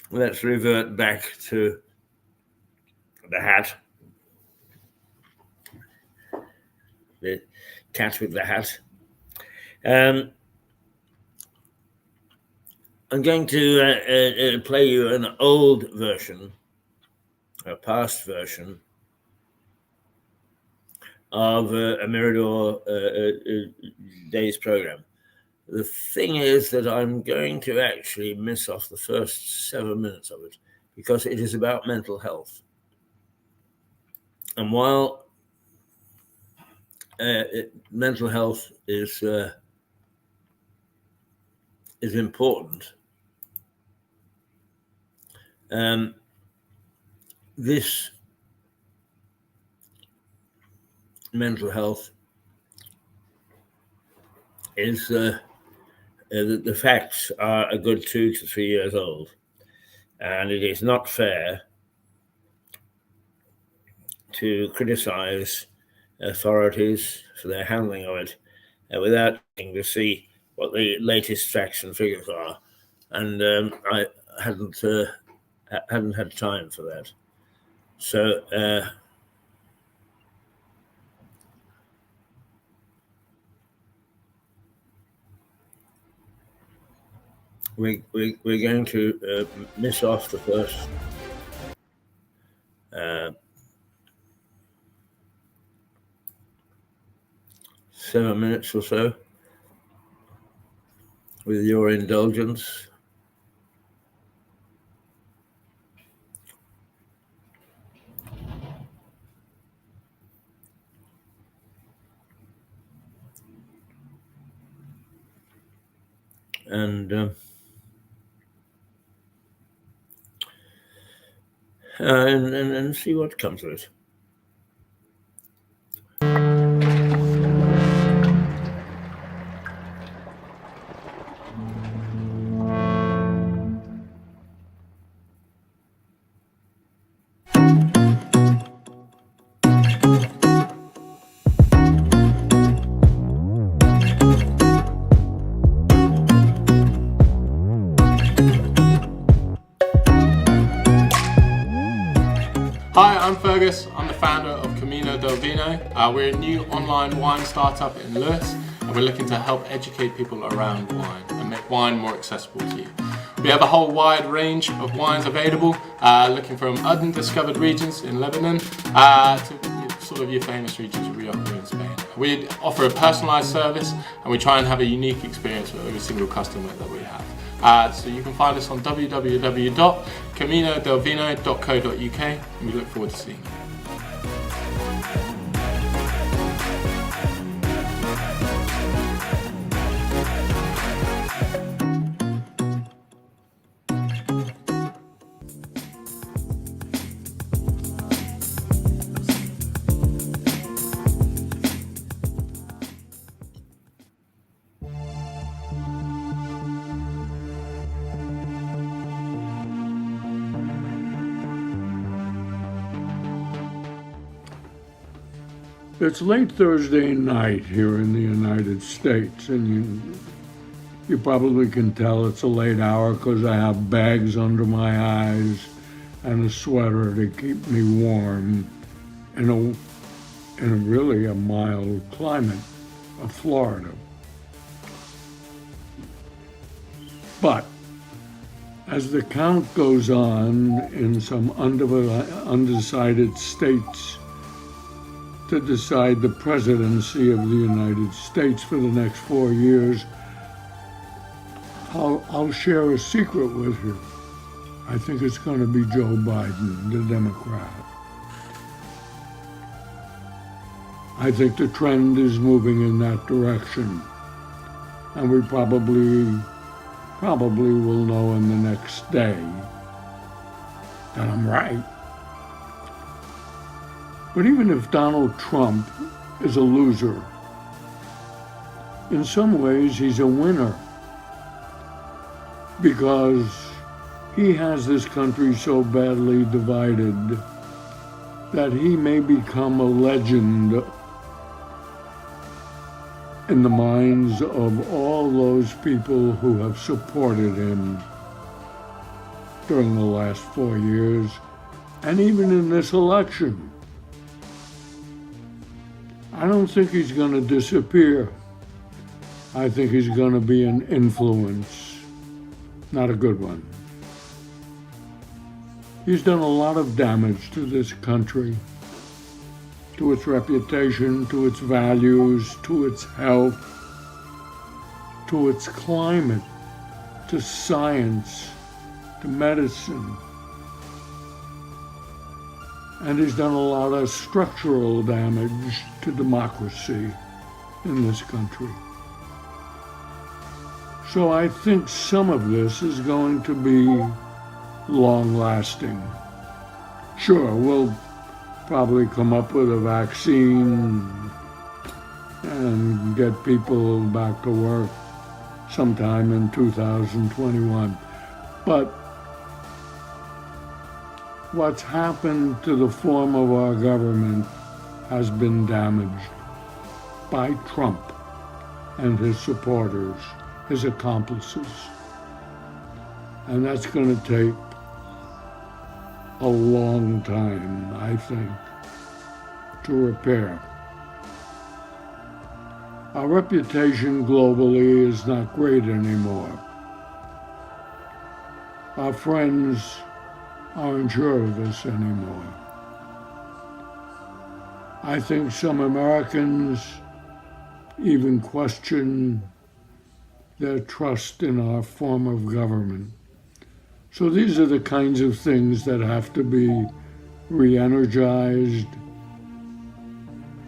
Let's revert back to the hat, the cat with the hat. I'm going to play you an old version, a past version of a Mirador Days program. The thing is that I'm going to actually miss off the first 7 minutes of it because it is about mental health. And while mental health is important, this mental health is the facts are a good 2 to 3 years old, and it is not fair to criticize authorities for their handling of it without looking to see what the latest facts and figures are. And I hadn't had time for that. So we're going to miss off the first 7 minutes or so with your indulgence. and and see what comes of it. Hi, I'm Fergus. I'm the founder of Camino del Vino. We're a new online wine startup in Lewis, and we're looking to help educate people around wine and make wine more accessible to you. We have a whole wide range of wines available, looking from undiscovered regions in Lebanon to sort of your famous regions of Rioja in Spain. We offer a personalised service, and we try and have a unique experience for every single customer that we have. So you can find us on www.caminodelvino.co.uk, and we look forward to seeing you. It's late Thursday night here in the United States, and you probably can tell it's a late hour because I have bags under my eyes and a sweater to keep me warm in a really a mild climate of Florida. But as the count goes on in some undecided states to decide the presidency of the United States for the next 4 years, I'll share a secret with you. I think it's going to be Joe Biden, the Democrat. I think the trend is moving in that direction, and we probably will know in the next day that I'm right. But even if Donald Trump is a loser, in some ways he's a winner, because he has this country so badly divided that he may become a legend in the minds of all those people who have supported him during the last 4 years, and even in this election. I don't think he's going to disappear. I think he's going to be an influence, not a good one. He's done a lot of damage to this country, to its reputation, to its values, to its health, to its climate, to science, to medicine. And he's done a lot of structural damage to democracy in this country. So I think some of this is going to be long-lasting. Sure, we'll probably come up with a vaccine and get people back to work sometime in 2021. But what's happened to the form of our government has been damaged by Trump and his supporters, his accomplices. And that's going to take a long time, I think, to repair. Our reputation globally is not great anymore. Our friends aren't sure of us anymore. I think some Americans even question their trust in our form of government. So these are the kinds of things that have to be re-energized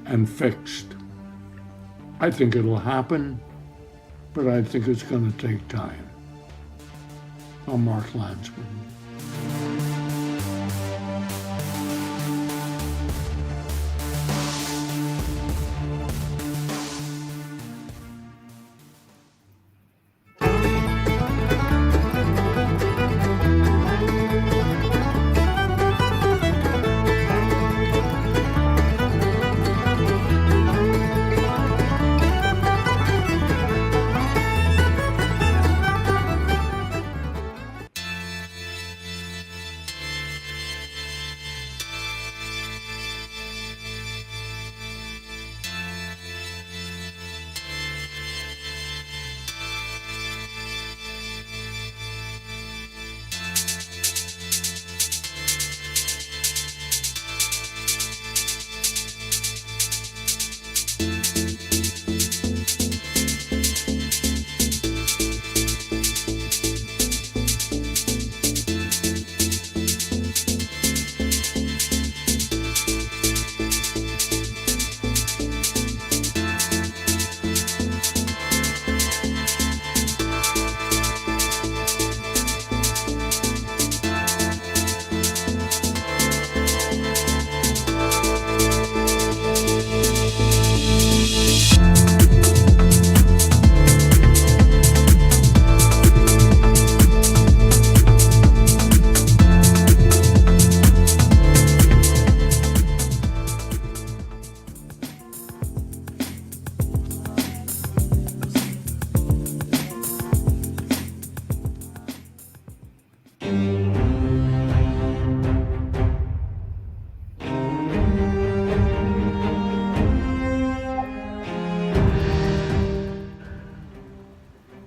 and fixed. I think it'll happen, but I think it's going to take time. I'm Mark Landsman.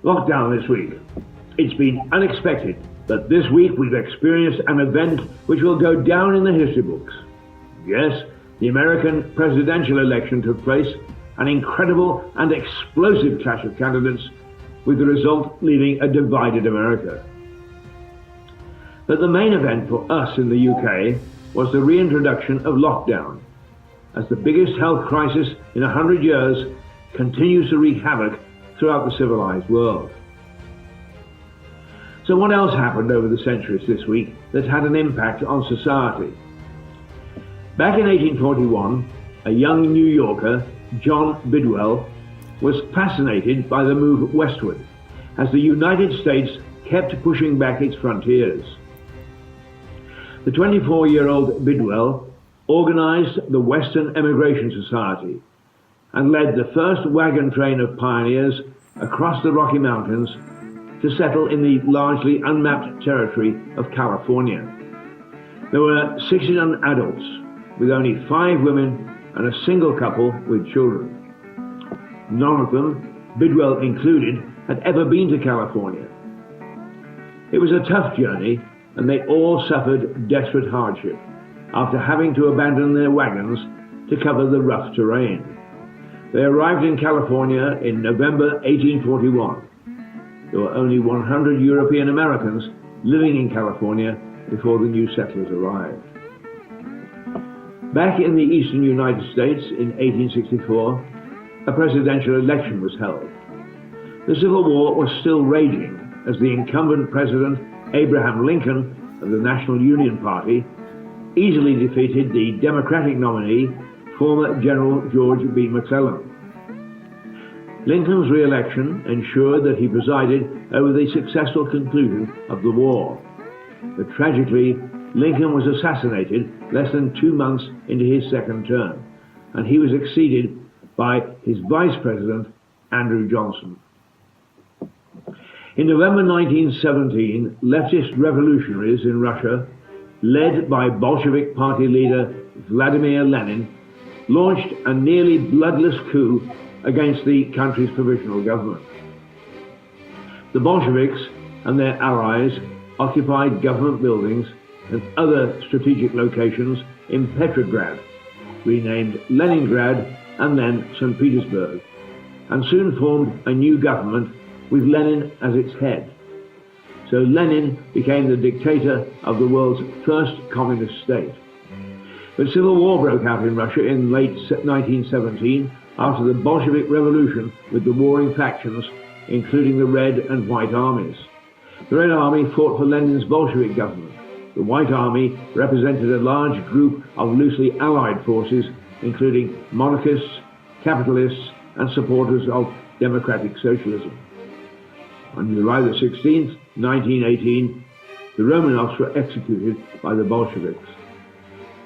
Lockdown this week. It's been unexpected, but this week we've experienced an event which will go down in the history books. Yes, the American presidential election took place, an incredible and explosive clash of candidates, with the result leaving a divided America. But the main event for us in the UK was the reintroduction of lockdown, as the biggest health crisis in 100 years continues to wreak havoc throughout the civilized world. So what else happened over the centuries this week that had an impact on society? Back in 1841, a young New Yorker, John Bidwell, was fascinated by the move westward as the United States kept pushing back its frontiers. The 24-year-old Bidwell organized the Western Emigration Society and led the first wagon train of pioneers across the Rocky Mountains to settle in the largely unmapped territory of California. There were 69 adults, with only 5 women and a single couple with children. None of them, Bidwell included, had ever been to California. It was a tough journey, and they all suffered desperate hardship after having to abandon their wagons to cover the rough terrain. They arrived in California in November 1841. There were only 100 European Americans living in California before the new settlers arrived. Back in the eastern United States in 1864, a presidential election was held. The Civil War was still raging as the incumbent president, Abraham Lincoln of the National Union Party, easily defeated the Democratic nominee, former General George B. McClellan. Lincoln's re-election ensured that he presided over the successful conclusion of the war. But tragically, Lincoln was assassinated less than 2 months into his second term, and he was succeeded by his vice president, Andrew Johnson. In November 1917, leftist revolutionaries in Russia, led by Bolshevik party leader Vladimir Lenin, launched a nearly bloodless coup against the country's provisional government. The Bolsheviks and their allies occupied government buildings and other strategic locations in Petrograd, renamed Leningrad and then St. Petersburg, and soon formed a new government with Lenin as its head. So Lenin became the dictator of the world's first communist state. But civil war broke out in Russia in late 1917 after the Bolshevik Revolution, with the warring factions including the Red and White armies. The Red Army fought for Lenin's Bolshevik government. The White Army represented a large group of loosely allied forces, including monarchists, capitalists, and supporters of democratic socialism. On July the 16th, 1918, the Romanovs were executed by the Bolsheviks.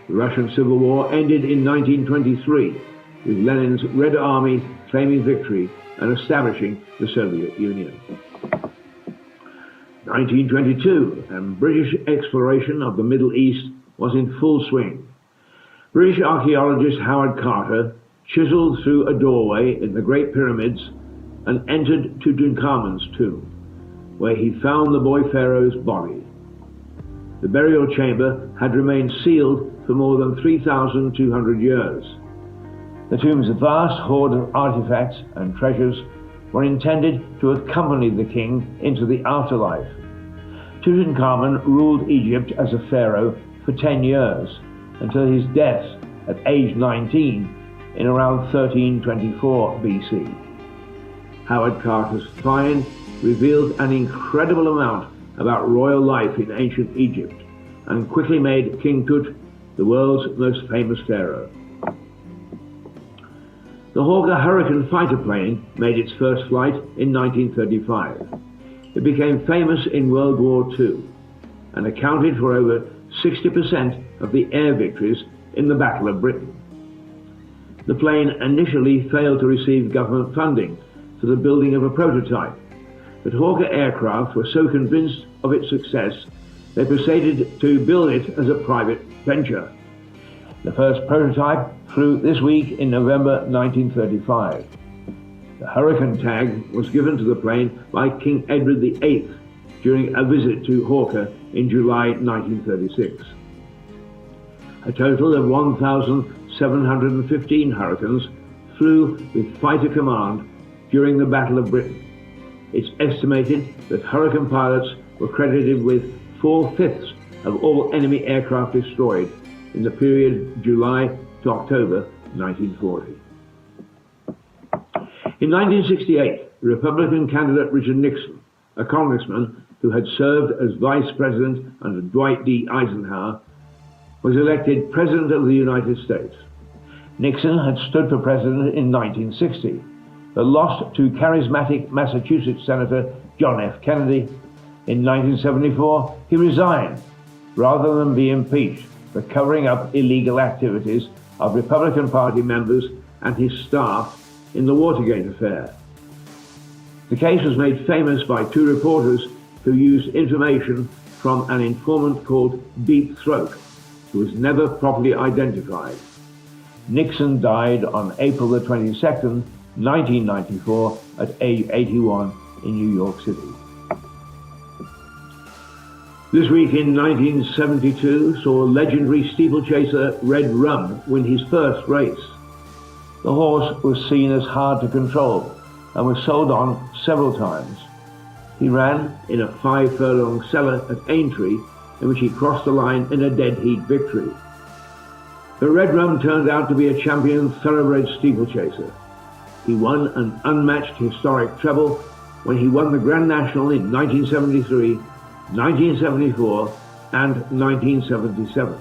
The Russian Civil War ended in 1923, with Lenin's Red Army claiming victory and establishing the Soviet Union. 1922, and British exploration of the Middle East was in full swing. British archaeologist Howard Carter chiseled through a doorway in the Great Pyramids and entered Tutankhamun's tomb, where he found the boy pharaoh's body. The burial chamber had remained sealed for more than 3,200 years. The tomb's vast hoard of artifacts and treasures were intended to accompany the king into the afterlife. Tutankhamun ruled Egypt as a pharaoh for 10 years, until his death at age 19 in around 1324 BC. Howard Carter's find revealed an incredible amount about royal life in ancient Egypt, and quickly made King Tut the world's most famous pharaoh. The Hawker Hurricane fighter plane made its first flight in 1935. It became famous in World War II and accounted for over 60% of the air victories in the Battle of Britain. The plane initially failed to receive government funding for the building of a prototype, but Hawker Aircraft were so convinced of its success they proceeded to build it as a private venture. The first prototype flew this week in November 1935. The Hurricane tag was given to the plane by King Edward VIII during a visit to Hawker in July 1936. A total of 1,715 Hurricanes flew with fighter command during the Battle of Britain. It's estimated that Hurricane pilots were credited with 4/5 of all enemy aircraft destroyed in the period July to October 1940. In 1968, Republican candidate Richard Nixon, a congressman who had served as vice president under Dwight D. Eisenhower, was elected President of the United States. Nixon had stood for president in 1960, but lost to charismatic Massachusetts Senator John F. Kennedy. In 1974, he resigned rather than be impeached for covering up illegal activities of Republican Party members and his staff in the Watergate affair. The case was made famous by two reporters who used information from an informant called Deep Throat, who was never properly identified. Nixon died on April the 22nd, 1994, at age 81 in New York City. This week in 1972 saw legendary steeplechaser Red Rum win his first race. The horse was seen as hard to control and was sold on several times. He ran in a 5-furlong cellar at Aintree, in which he crossed the line in a dead heat victory. The Red Rum turned out to be a champion thoroughbred steeplechaser. He won an unmatched historic treble when he won the Grand National in 1973, 1974 and 1977,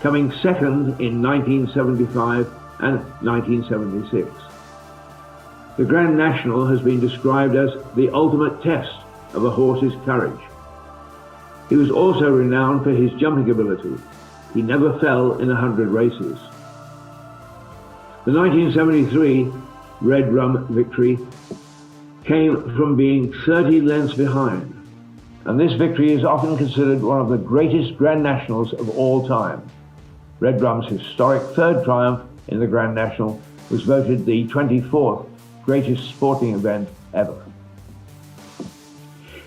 coming second in 1975 and 1976. The Grand National has been described as the ultimate test of a horse's courage. He was also renowned for his jumping ability. He never fell in 100 races. The 1973 Red Rum victory came from being 30 lengths behind, and this victory is often considered one of the greatest Grand Nationals of all time. Red Rum's historic third triumph in the Grand National was voted the 24th greatest sporting event ever.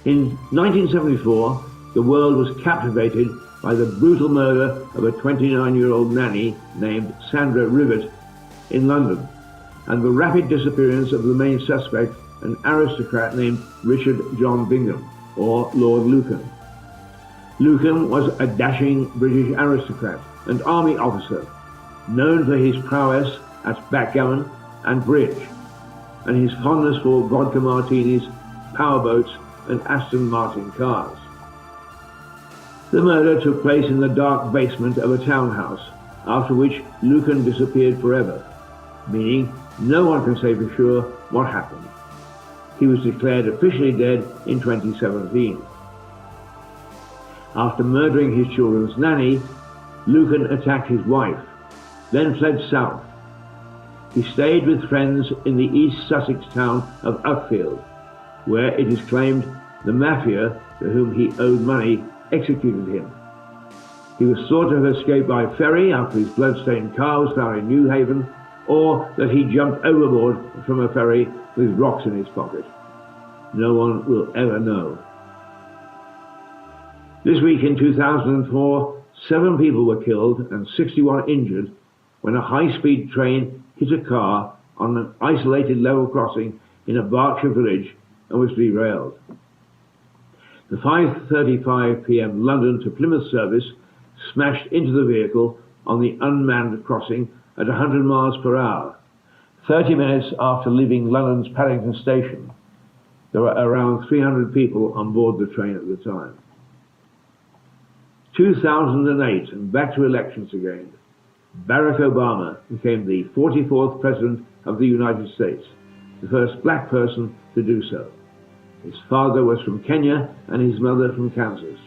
In 1974, the world was captivated by the brutal murder of a 29-year-old nanny named Sandra Rivet in London, and the rapid disappearance of the main suspect, an aristocrat named Richard John Bingham, or Lord Lucan. Lucan was a dashing British aristocrat and army officer, known for his prowess at backgammon and bridge, and his fondness for vodka martinis powerboats, and Aston Martin cars. The murder took place in the dark basement of a townhouse, after which Lucan disappeared forever, meaning no one can say for sure what happened. He was declared officially dead in 2017. After murdering his children's nanny, Lucan attacked his wife, then fled south. He stayed with friends in the East Sussex town of Uckfield, where it is claimed the mafia, to whom he owed money, executed him. He was thought to have escaped by ferry after his blood-stained car was found in New Haven, or that he jumped overboard from a ferry with rocks in his pocket. No one will ever know. This week in 2004, 7 people were killed and 61 injured when a high-speed train hit a car on an isolated level crossing in a Berkshire village and was derailed. The 5:35 p.m. London to Plymouth service smashed into the vehicle on the unmanned crossing at 100 miles per hour, 30 minutes after leaving London's Paddington Station. There were around 300 people on board the train at the time. 2008, and back to elections again. Barack Obama became the 44th President of the United States, the first black person to do so. His father was from Kenya and his mother from Kansas.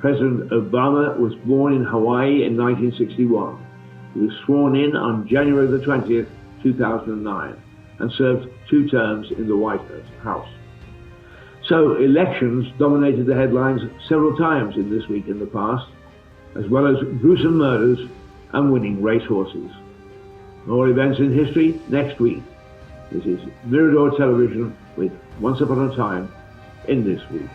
President Obama was born in Hawaii in 1961. He was sworn in on January the 20th, 2009, and served 2 terms in the White House. So elections dominated the headlines several times in this week in the past, as well as gruesome murders and winning racehorses. More events in history next week. This is Mirador Television with Once Upon a Time in This Week.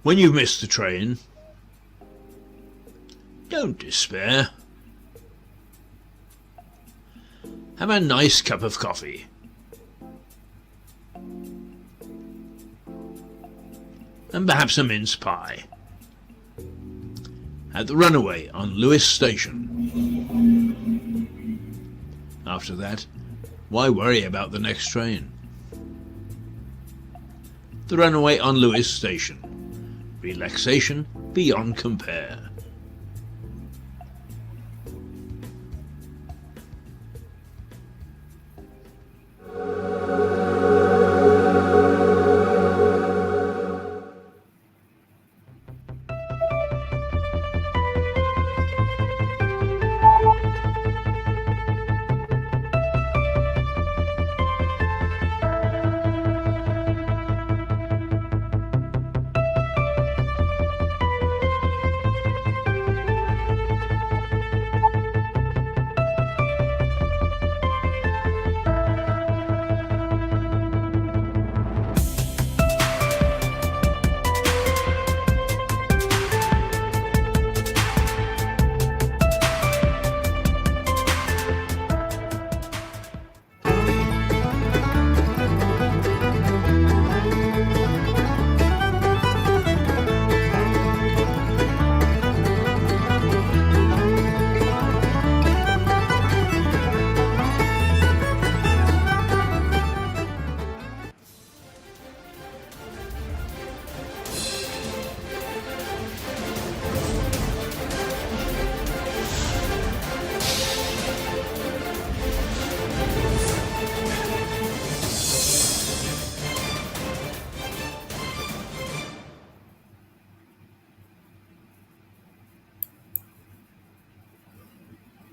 When you've missed the train, don't despair. Have a nice cup of coffee. And perhaps a mince pie. At the runaway on Lewis Station. After that, why worry about the next train? The runaway on Lewis Station. Relaxation beyond compare.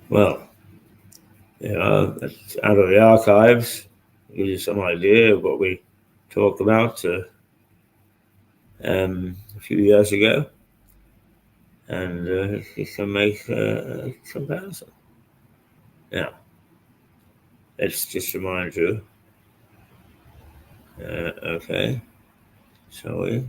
Well, that's out of the archives. Gives you some idea of what we talked about a few years ago, and you can make a comparison. Now, let's just remind you. Okay, shall we?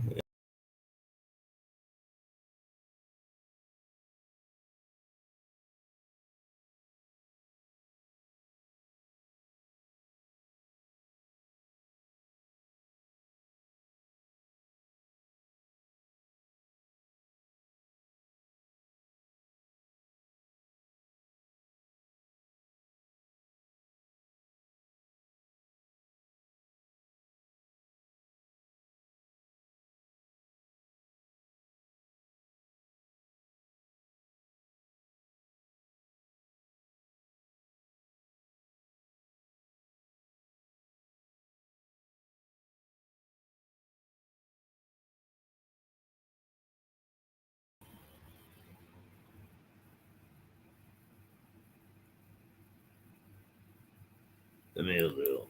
The meal deal.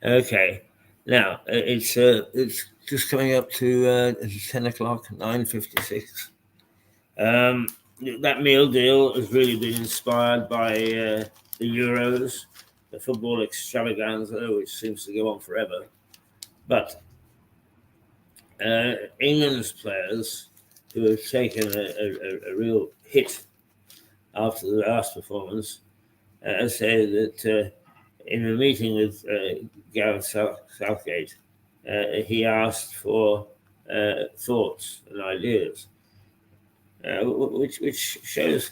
Okay. Now it's just coming up to 10 o'clock, 9:56. Um, that meal deal has really been inspired by the Euros, the football extravaganza, which seems to go on forever. But England's players, who have taken a real hit after the last performance, say that in a meeting with Gareth Southgate, he asked for thoughts and ideas, which shows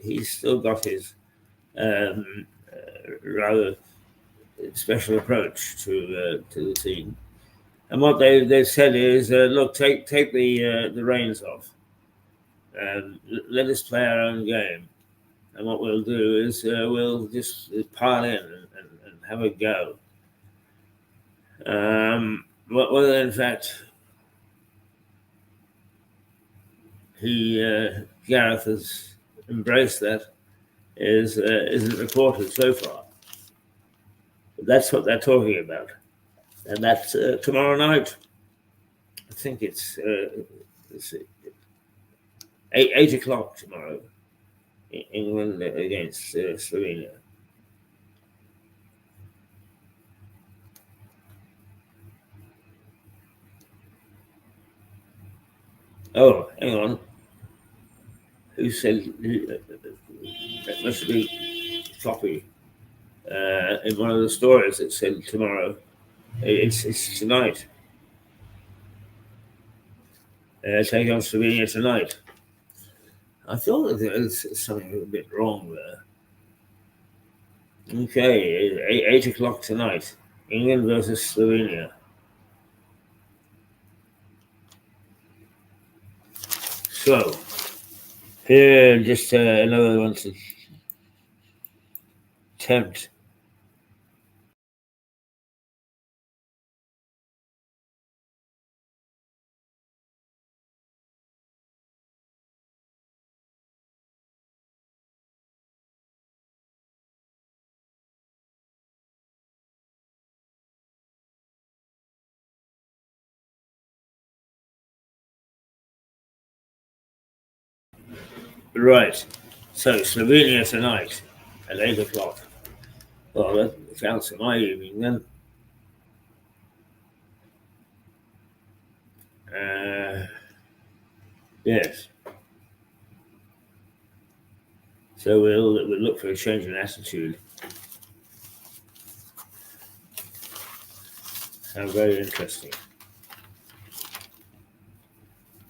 he's still got his rather special approach to the team. And what they've said is, look, take the reins off, and let us play our own game. And what we'll do is we'll just pile in and have a go. Whether in fact Gareth has embraced that isn't reported so far. But that's what they're talking about, and that's tomorrow night. I think it's 8 o'clock tomorrow. England against Slovenia. Oh, hang on. Who said that must be copy? In one of the stories it said tomorrow. It's tonight. Take on Slovenia tonight. I thought that there was something a bit wrong there. Okay, 8 o'clock tonight. England versus Slovenia. So, here just another one to tempt. Right. So, Slovenia tonight at 8 o'clock. Well, that counts for my evening then. Yes. So we'll look for a change in attitude. How very interesting.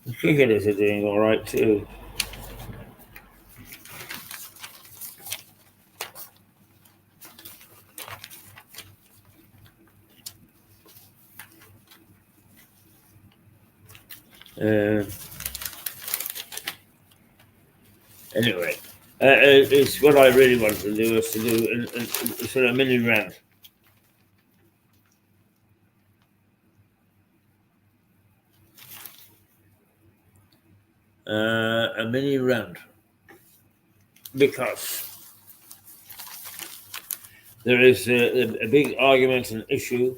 The cricketers are doing all right too. Uh, anyway, it's what I really wanted to do is to do a sort of mini rant. A mini rant. because there is a big argument and issue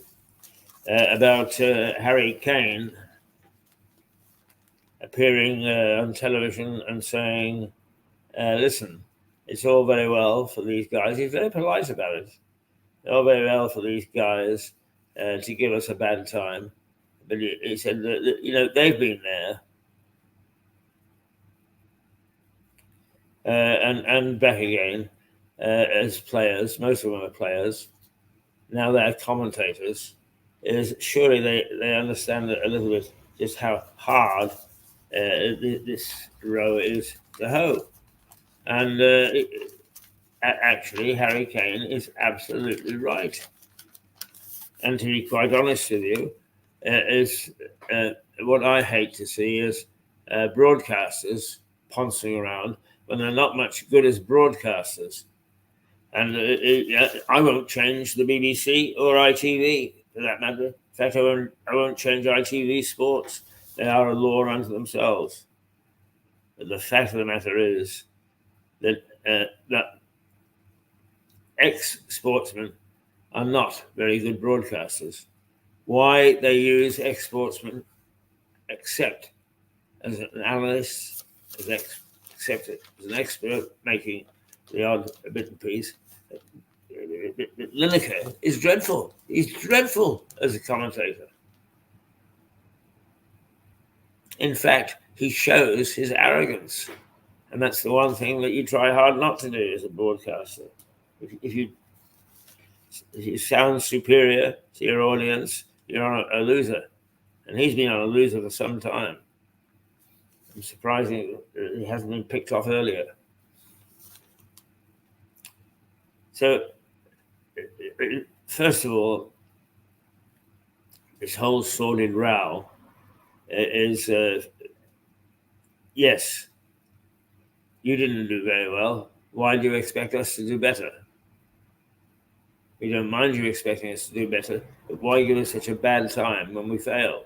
about Harry Kane appearing on television and saying, listen, it's all very well for these guys. He's very polite about it. It's all very well for these guys to give us a bad time. But he said that, they've been there and back again as players. Most of them are players. Now they're commentators. Surely they understand a little bit just how hard this row is to hoe. And actually, Harry Kane is absolutely right. And to be quite honest with you, is what I hate to see is broadcasters poncing around when they're not much good as broadcasters. And I won't change the BBC or ITV for that matter. In fact, I won't change ITV Sports. They are a law unto themselves. But the fact of the matter is that ex-sportsmen are not very good broadcasters. Why they use ex-sportsmen, except as an analyst, except as an expert making the odd bit and piece. Lineker is dreadful. He's dreadful as a commentator. In fact, he shows his arrogance. And that's the one thing that you try hard not to do as a broadcaster. If you sound superior to your audience, you're a loser. And he's been on a loser for some time. I'm surprised he hasn't been picked off earlier. So, first of all, this whole sordid row is, yes, you didn't do very well. Why do you expect us to do better? We don't mind you expecting us to do better, but why give us such a bad time when we fail?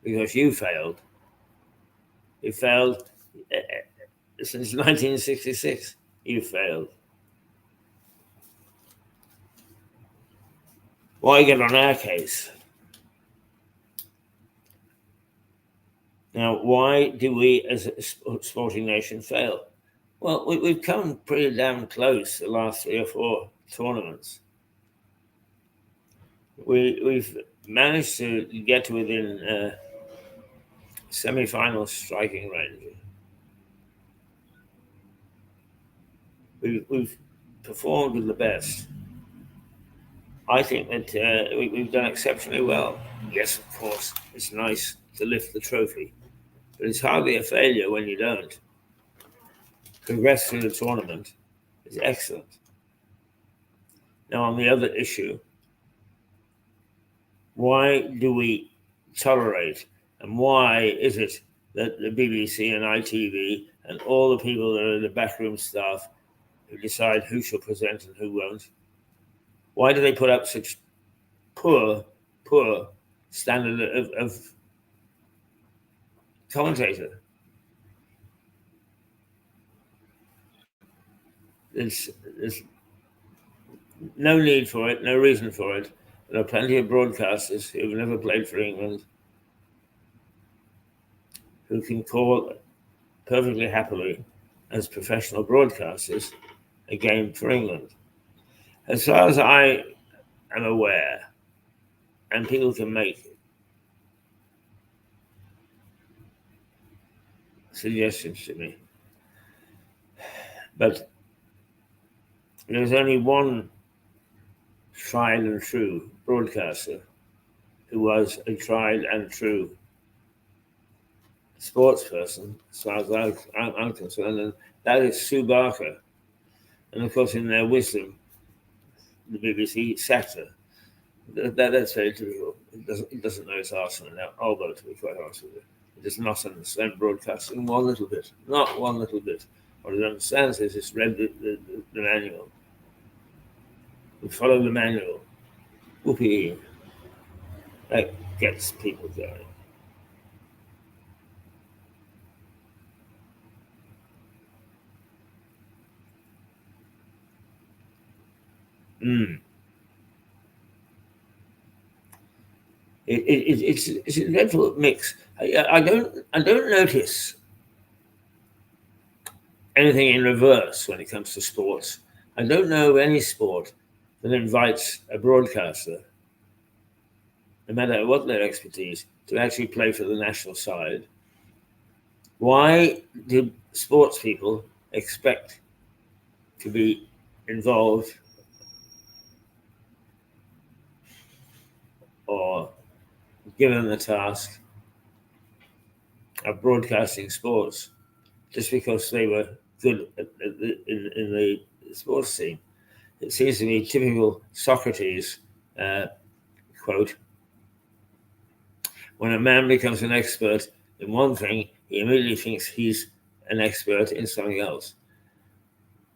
Because you failed. You failed since 1966. You failed. Why get on our case? Now, why do we as a sporting nation fail? Well, we've come pretty damn close the last 3 or 4 tournaments. We've managed to get to within semi-final striking range. We've performed with the best. I think that we've done exceptionally well. Yes, of course, it's nice to lift the trophy, but it's hardly a failure when you don't. Progress through the tournament is excellent. Now, on the other issue, why do we tolerate, and why is it that the BBC and ITV and all the people that are the backroom staff who decide who shall present and who won't, why do they put up such poor standard of commentator? There's no need for it, no reason for it. There are plenty of broadcasters who've never played for England who can call perfectly happily as professional broadcasters a game for England. As far as I am aware, and people can make suggestions to me, but there's only one tried and true broadcaster who was a tried and true sports person, as far as I'm concerned, and that is Sue Barker. And of course, in their wisdom, the BBC sacked her. That's very difficult. It doesn't know its arse from an elbow, to be quite honest with you. It does not understand broadcasting one little bit, not one little bit. What it understands is it's read the manual. We follow the manual. Whoopee. That gets people going. Mm. It's a dreadful mix. I don't notice anything in reverse when it comes to sports. I don't know of any sport that invites a broadcaster, no matter what their expertise, to actually play for the national side. Why do sports people expect to be involved or given the task of broadcasting sports just because they were good in the sports scene? It seems to be typical Socrates uh, quote: when a man becomes an expert in one thing, he immediately thinks he's an expert in something else,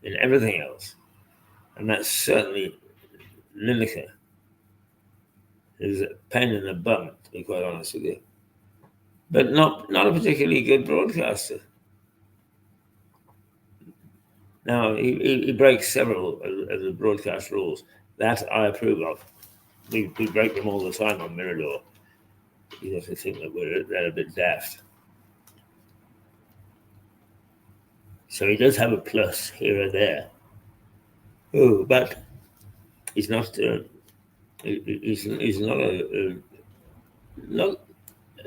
in everything else. And that's certainly Lineker. Is a pain in the bum, to be quite honest with you. But not a particularly good broadcaster. Now, he breaks several of the broadcast rules. That I approve of. We break them all the time on Mirador. You have to think that they're a bit daft. So he does have a plus here or there. Oh, but he's not. He's not not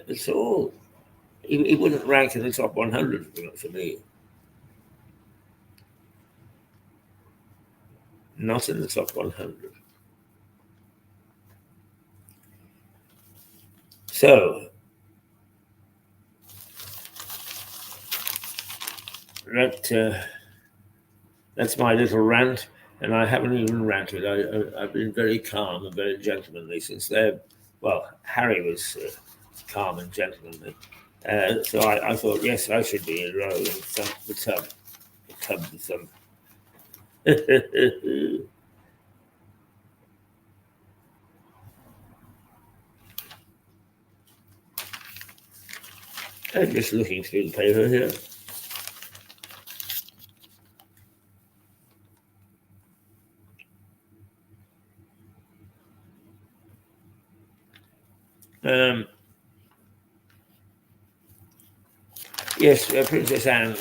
at all. He wouldn't rank in the top 100 for me. Not in the top 100. So that's my little rant, and I haven't even ranted. I've been very calm and very gentlemanly since they're. Well, Harry was calm and gentlemanly, so I thought, yes, I should be a row in the tub, the thumb. I'm just looking through the paper here. Yes, Princess Anne,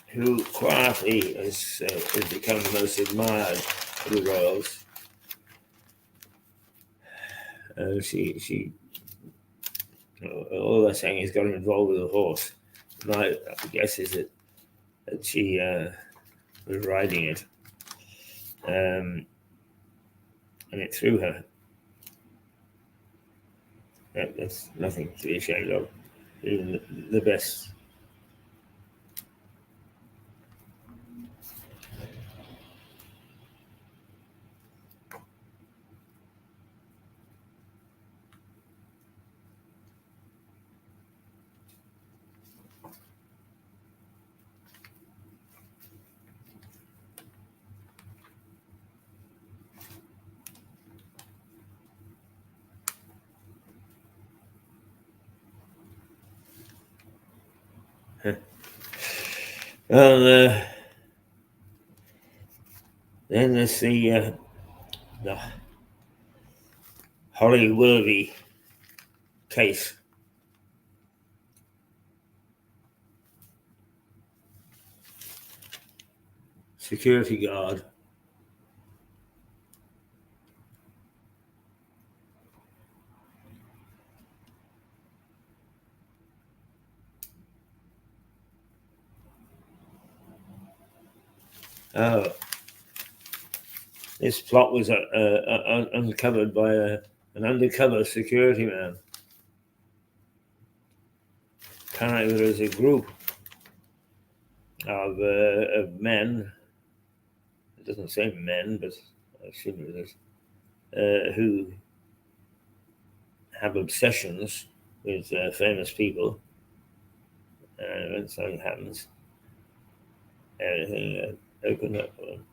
who quietly has become the most admired of the royals. She all they're saying is got involved with a horse. My guess is that she was riding it, and it threw her. That's nothing to be ashamed of. Even the best. Well, then there's the Holly Willoughby case. Security guard. Oh, this plot was uncovered by an undercover security man. Apparently, there is a group of men. It doesn't say men, but I assume it is. Who have obsessions with famous people. And when something happens, everything opened up for them.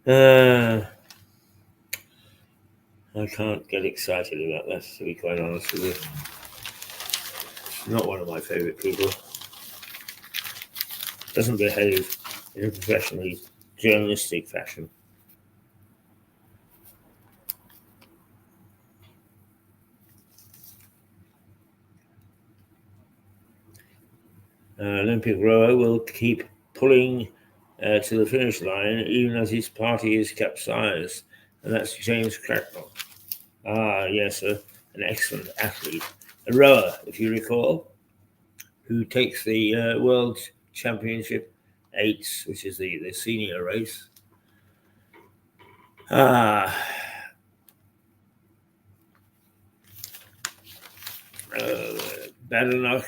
I can't get excited about that, to be quite honest with you. Not one of my favourite people. Doesn't behave in a professionally journalistic fashion. Olympic rower will keep pulling to the finish line even as his party is capsized. And that's James Cracknell. Ah, yes, an excellent athlete. A rower, if you recall, who takes the World Championship 8s, which is the senior race. Badenoch,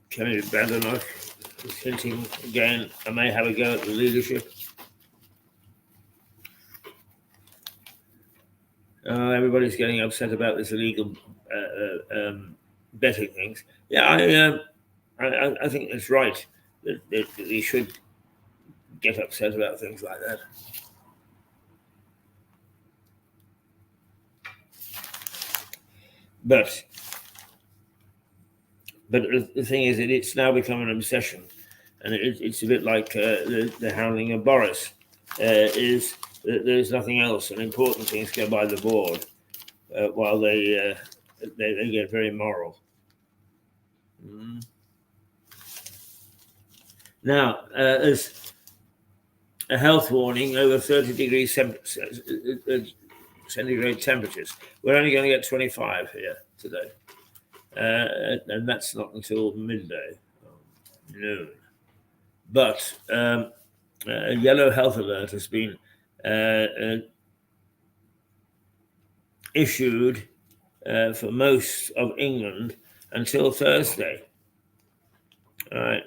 Kenny Badenoch is hinting again, I may have a go at the leadership. Everybody's getting upset about this illegal betting things. Yeah, I think it's right that they should get upset about things like that. But the thing is that it's now become an obsession, and it's a bit like the handling of Boris. Is that there's nothing else, and important things go by the board, while they get very moral. Now, there's a health warning over 30 degrees centigrade temperatures. We're only going to get 25 here today. And that's not until midday, noon. But a yellow health alert has been issued for most of England until Thursday. All right.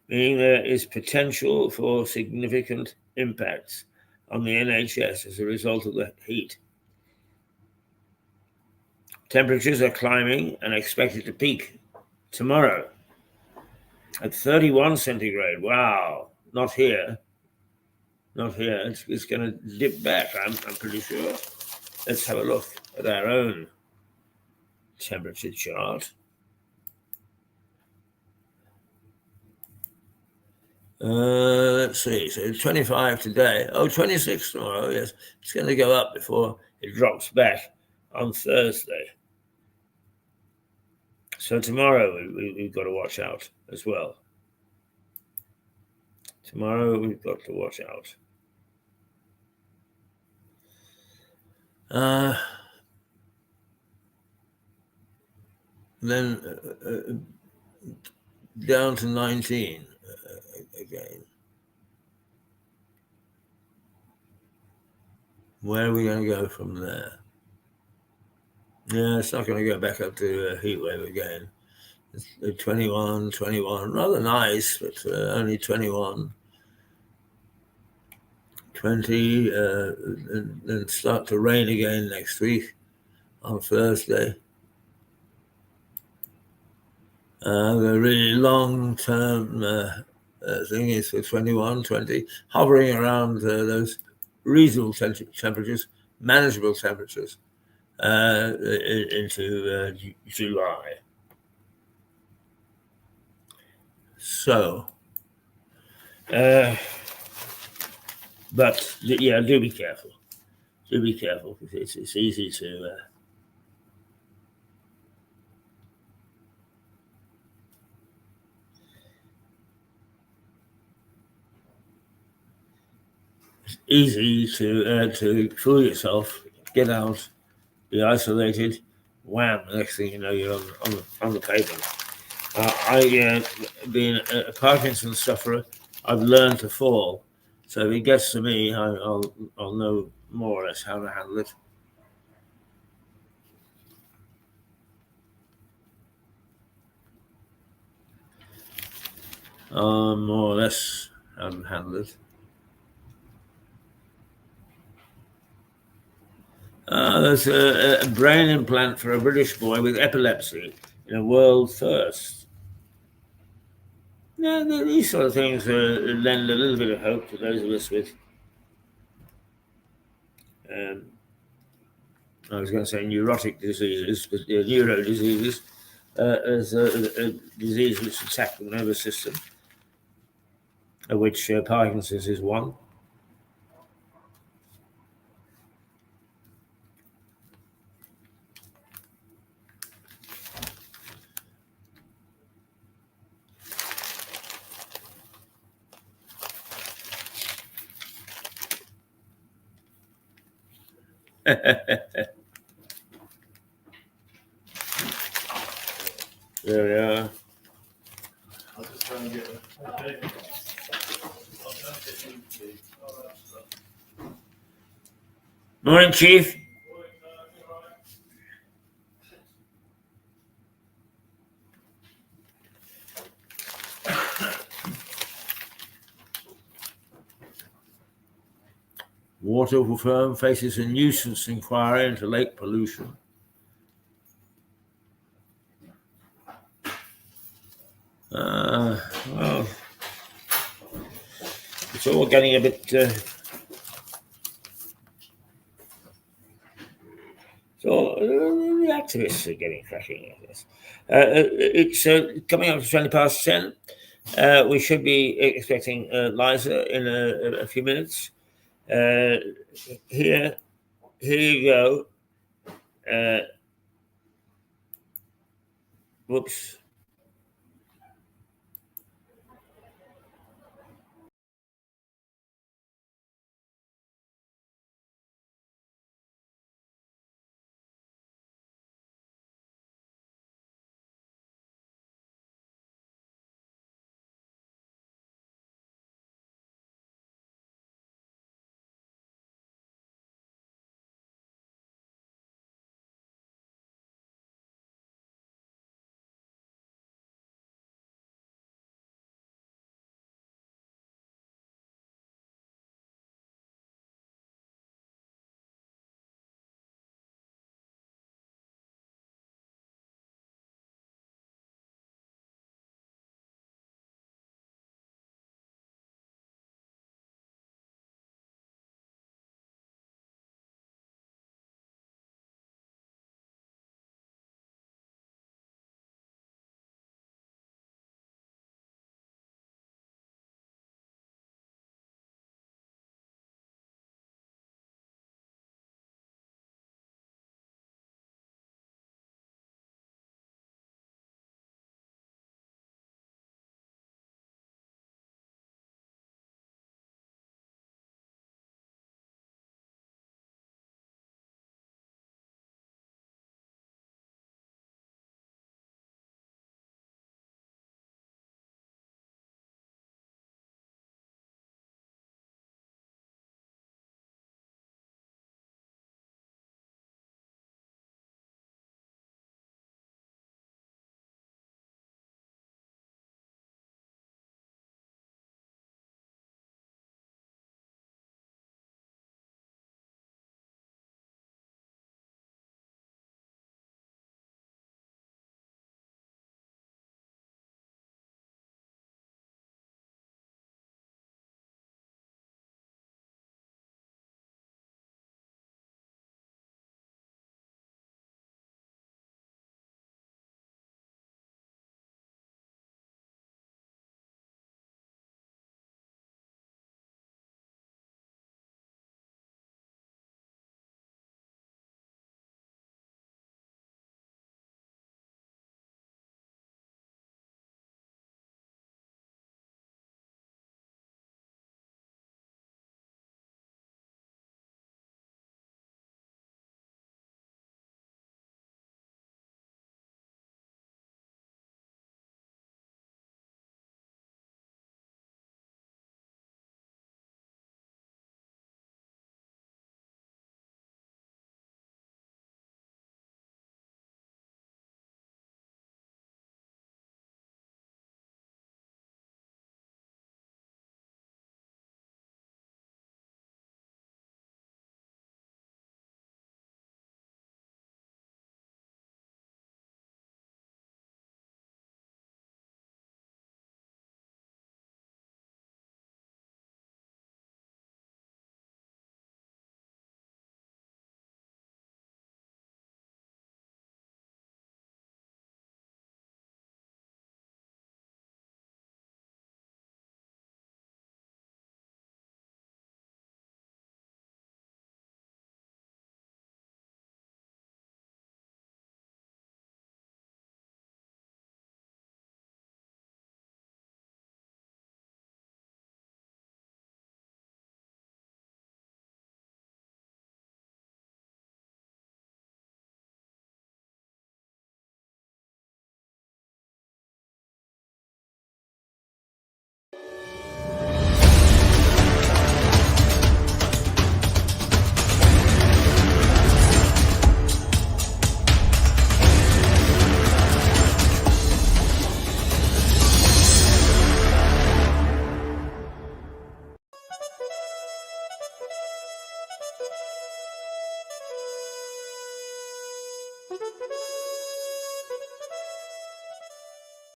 Meaning there is potential for significant impacts on the NHS as a result of the heat. Temperatures are climbing and expected to peak tomorrow at 31 centigrade. Wow, not here. Not here. It's going to dip back, I'm pretty sure. Let's have a look at our own temperature chart. Let's see, so 25 today. 26 tomorrow, yes. It's going to go up before it drops back on Thursday. So tomorrow we've got to watch out as well. Tomorrow we've got to watch out. Then down to 19 again. Where are we going to go from there? Yeah, it's not going to go back up to a heat wave again. It's 21, rather nice, but only 21. 20, and then start to rain again next week on Thursday. The really long-term thing is for 21, 20, hovering around those reasonable temperatures, manageable temperatures into July. So, but yeah, do be careful. Do be careful because it's easy to. It's easy to fool yourself, get out, be isolated. Wham! The next thing you know, you're on the pavement. Being a Parkinson's sufferer, I've learned to fall. So if it gets to me, I'll know more or less how to handle it. More or less how to handle it. There's a brain implant for a British boy with epilepsy in a world first. Yeah, these sort of things lend a little bit of hope to those of us with I was going to say neurotic diseases, but neuro diseases as a disease which attack the nervous system, of which Parkinson's is one. There we are. I'll just try and get it. Morning, Chief. Water firm faces a nuisance inquiry into lake pollution. Well, it's all getting a bit. So the activists are getting cracking at this. It's coming up to 20 past 10. We should be expecting Liza in a few minutes. Here you go. Whoops.